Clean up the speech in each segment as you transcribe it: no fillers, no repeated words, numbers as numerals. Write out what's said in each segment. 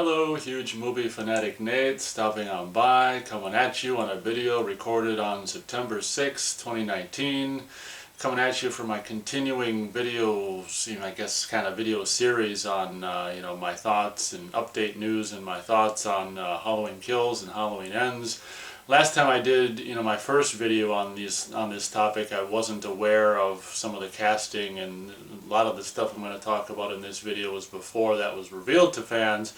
Hello, huge movie fanatic Nate, stopping on by, coming at you on a video recorded on September 6, 2019. Coming at you for my continuing videos, I guess kind of video series on, my thoughts and update news and my thoughts on Halloween Kills and Halloween Ends. Last time I did, my first video on this topic, I wasn't aware of some of the casting, and a lot of the stuff I'm going to talk about in this video was before that was revealed to fans.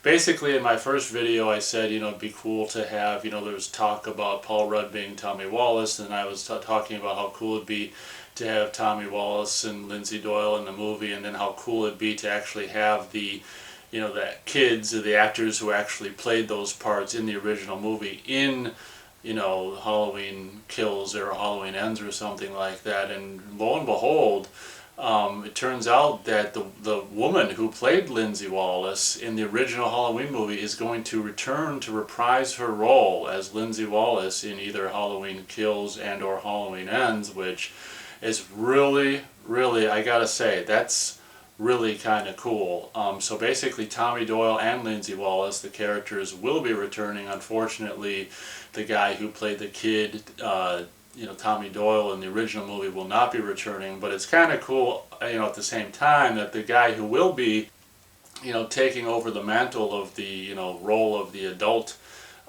Basically, in my first video, I said, it'd be cool to have, there was talk about Paul Rudd being Tommy Wallace, and I was talking about how cool it'd be to have Tommy Wallace and Lindsay Doyle in the movie, and then how cool it'd be to actually have the kids or the actors who actually played those parts in the original movie in, Halloween Kills or Halloween Ends or something like that. And lo and behold, it turns out that the woman who played Lindsay Wallace in the original Halloween movie is going to return to reprise her role as Lindsay Wallace in either Halloween Kills and or Halloween Ends, which is really, I gotta say, that's really kind of cool. So basically Tommy Doyle and Lindsay Wallace, the characters, will be returning. Unfortunately, the guy who played the kid, Tommy Doyle in the original movie, will not be returning, but it's kind of cool, at the same time, that the guy who will be, taking over the mantle of the, role of the adult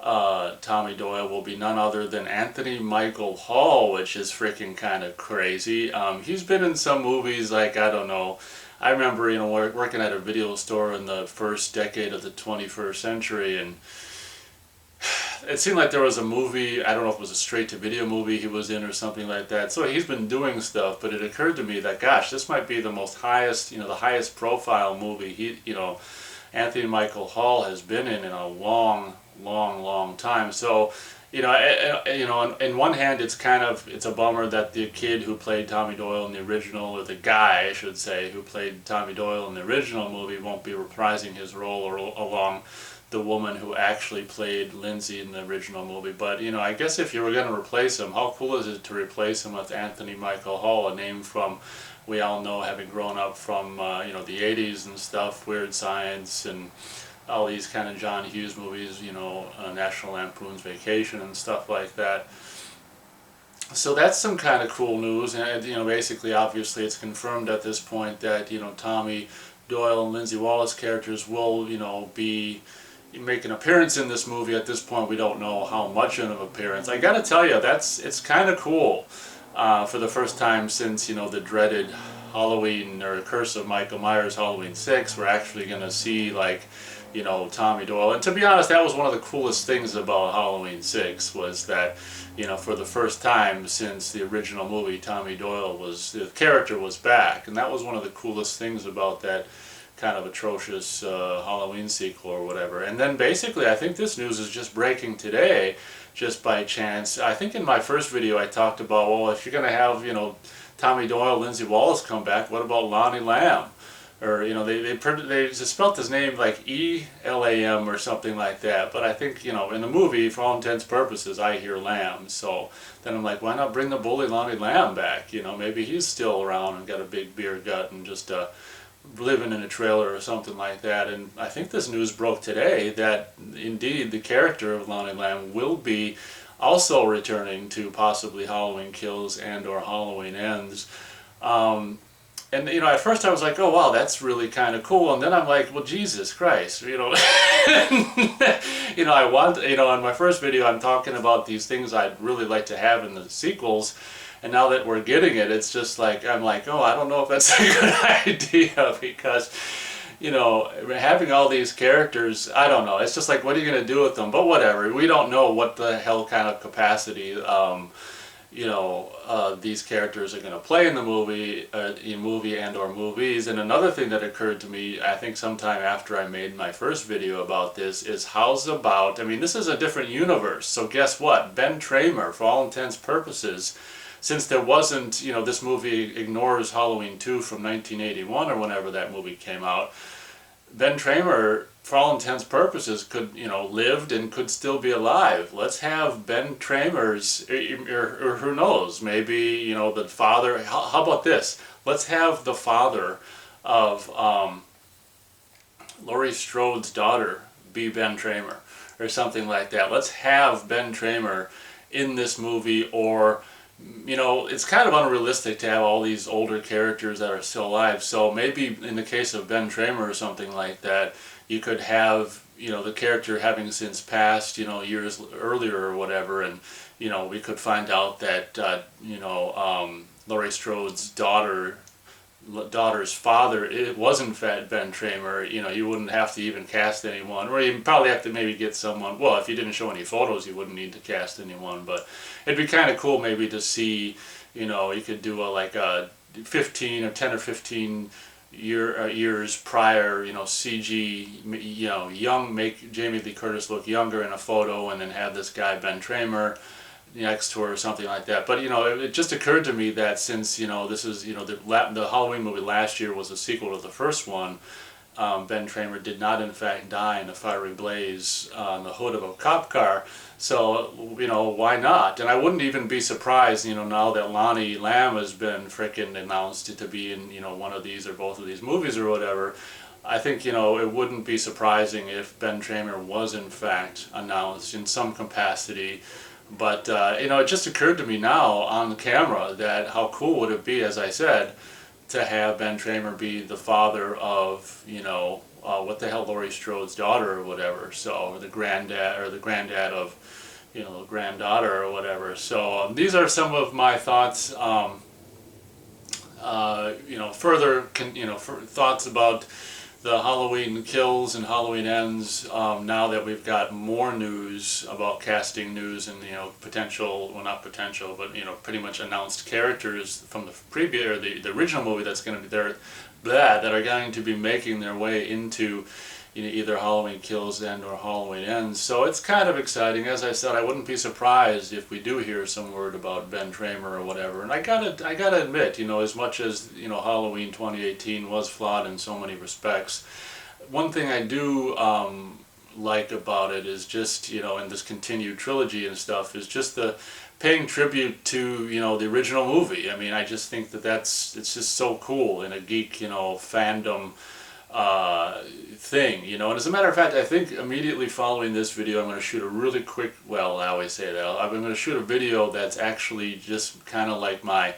Tommy Doyle will be none other than Anthony Michael Hall, which is freaking kind of crazy. He's been in some movies like, I don't know, I remember, working at a video store in the first decade of the 21st century, and it seemed like there was a movie, I don't know if it was a straight-to-video movie he was in or something like that. So he's been doing stuff, but it occurred to me that, gosh, this might be the the highest profile movie Anthony Michael Hall has been in a long time. So, in one hand, it's a bummer that the kid who played Tommy Doyle in the original, or the guy, I should say, who played Tommy Doyle in the original movie won't be reprising his role along the woman who actually played Lindsay in the original movie. But, I guess if you were going to replace him, how cool is it to replace him with Anthony Michael Hall, a name from, we all know, having grown up from, the 80s and stuff, Weird Science and all these kind of John Hughes movies, National Lampoon's Vacation and stuff like that. So that's some kind of cool news, and basically, obviously, it's confirmed at this point that Tommy Doyle and Lindsay Wallace characters will be make an appearance in this movie. At this point, we don't know how much of an appearance. I gotta tell you, it's kind of cool. For the first time since the dreaded Halloween or Curse of Michael Myers Halloween 6, we're actually gonna see Tommy Doyle. And to be honest, that was one of the coolest things about Halloween 6, was that, for the first time since the original movie, Tommy Doyle the character was back. And that was one of the coolest things about that kind of atrocious Halloween sequel or whatever. And then basically, I think this news is just breaking today, just by chance. I think in my first video I talked about, well, if you're going to have, Tommy Doyle, Lindsay Wallace come back, what about Lonnie Lamb? Or, they spelled his name like E-L-A-M or something like that. But I think, in the movie, for all intents and purposes, I hear Lamb. So then I'm like, why not bring the bully Lonnie Lamb back? Maybe he's still around and got a big beer gut and just living in a trailer or something like that. And I think this news broke today that, indeed, the character of Lonnie Lamb will be also returning to possibly Halloween Kills and or Halloween Ends. And, at first I was like, oh, wow, that's really kind of cool. And then I'm like, well, Jesus Christ, I want, in my first video, I'm talking about these things I'd really like to have in the sequels. And now that we're getting it, it's just like, I'm like, oh, I don't know if that's a good idea, because, having all these characters, I don't know. It's just like, what are you going to do with them? But whatever. We don't know what the hell kind of capacity these characters are going to play in the movie, and or movies. And another thing that occurred to me, I think sometime after I made my first video about this, is this is a different universe. So guess what? Ben Tramer, for all intents and purposes, since there wasn't, this movie ignores Halloween 2 from 1981 or whenever that movie came out, Ben Tramer, for all intents and purposes, could, lived and could still be alive. Let's have Ben Tramer's, or who knows, maybe, the father. How about this? Let's have the father of Laurie Strode's daughter be Ben Tramer or something like that. Let's have Ben Tramer in this movie, or you know, it's kind of unrealistic to have all these older characters that are still alive. So maybe in the case of Ben Tramer or something like that, you could have, you know, the character having since passed, you know, years earlier or whatever, and you know, we could find out that Laurie Strode's daughter's father, it was in fact Ben Tramer. You know, you wouldn't have to even cast anyone, or you probably have to maybe get someone. Well, if you didn't show any photos, you wouldn't need to cast anyone, but it'd be kind of cool maybe to see, you know, you could do like a 15 or 10 or 15 years prior, you know, CG, you know, make Jamie Lee Curtis look younger in a photo, and then have this guy Ben Tramer next to her or something like that. But you know, it just occurred to me that since, you know, this is, you know, the Halloween movie last year was a sequel to the first one, Ben Tramer did not in fact die in a fiery blaze on the hood of a cop car. So, you know, why not? And I wouldn't even be surprised, you know, now that Lonnie Lamb has been frickin' announced to be in, you know, one of these or both of these movies or whatever. I think, you know, it wouldn't be surprising if Ben Tramer was in fact announced in some capacity. But, you know, it just occurred to me now on the camera that how cool would it be, as I said, to have Ben Tramer be the father of, you know, what the hell, Laurie Strode's daughter or whatever. So, the granddad of, you know, the granddaughter or whatever. So, these are some of my thoughts, you know, thoughts about the Halloween Kills and Halloween Ends, now that we've got more news about casting news and, you know, potential, well, not potential, but, you know, pretty much announced characters from the previous, or the original movie that's going to be there, that are going to be making their way into, you know, either Halloween Kills and or Halloween Ends. So it's kind of exciting. As I said, I wouldn't be surprised if we do hear some word about Ben Tramer or whatever. And I gotta admit, you know, as much as, you know, Halloween 2018 was flawed in so many respects, one thing I do like about it is just, you know, in this continued trilogy and stuff, is just the paying tribute to, you know, the original movie. I mean, I just think that it's just so cool in a geek, you know, fandom thing, you know. And as a matter of fact, I think immediately following this video, I'm going to shoot a really quick, well, I always say that, I'm going to shoot a video that's actually just kind of like my,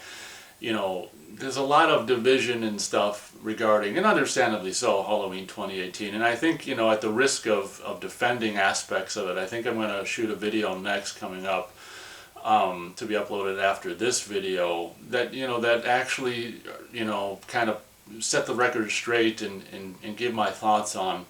you know, there's a lot of division and stuff regarding, and understandably so, Halloween 2018. And I think, you know, at the risk of defending aspects of it, I think I'm going to shoot a video next coming up, to be uploaded after this video, that, you know, that actually, you know, kind of set the record straight and give my thoughts on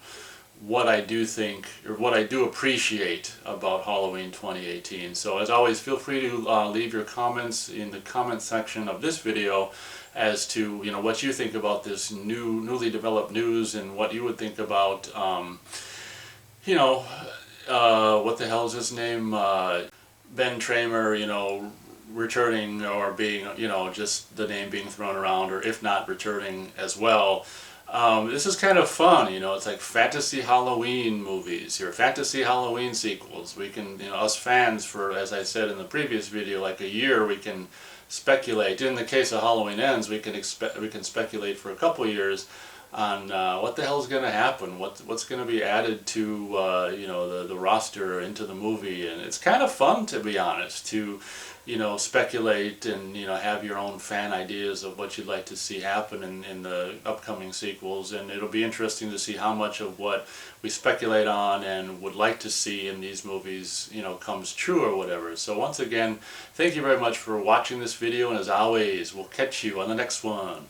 what I do think, or what I do appreciate about Halloween 2018. So as always, feel free to leave your comments in the comment section of this video as to, you know, what you think about this newly developed news, and what you would think about, you know, what the hell is his name? Ben Tramer, you know, returning, or being, you know, just the name being thrown around, or if not returning as well. This is kind of fun, you know. It's like fantasy Halloween movies, or fantasy Halloween sequels. We can, you know, us fans, for, as I said in the previous video, like a year, we can speculate. In the case of Halloween Ends, we can speculate for a couple years on what the hell's going to happen, what's going to be added to, you know, the roster into the movie. And it's kind of fun, to be honest, to, you know, speculate and, you know, have your own fan ideas of what you'd like to see happen in the upcoming sequels. And it'll be interesting to see how much of what we speculate on and would like to see in these movies, you know, comes true or whatever. So once again, thank you very much for watching this video, and as always, we'll catch you on the next one.